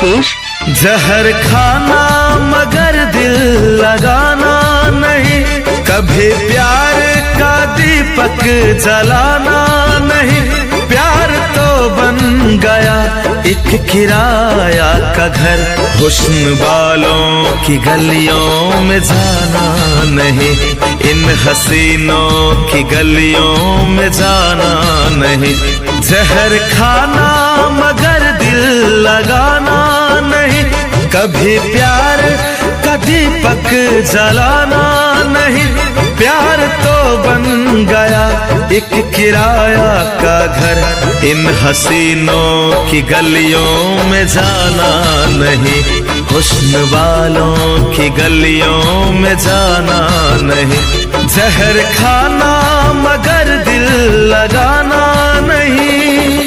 पेश। जहर खाना मगर दिल लगाना नहीं, कभी प्यार का दीपक जलाना नहीं। प्यार तो बन गया एक किराया का घर, हुस्न वालों की गलियों में जाना नहीं, इन हसीनों की गलियों में जाना नहीं। जहर खाना मगर दिल लगाना नहीं, कभी प्यार का दीपक जलाना नहीं। प्यार तो बन गया एक किराया का घर, इन हसीनों की गलियों में जाना नहीं, हुस्न वालों की गलियों में जाना नहीं। जहर खाना मगर दिल लगाना नहीं।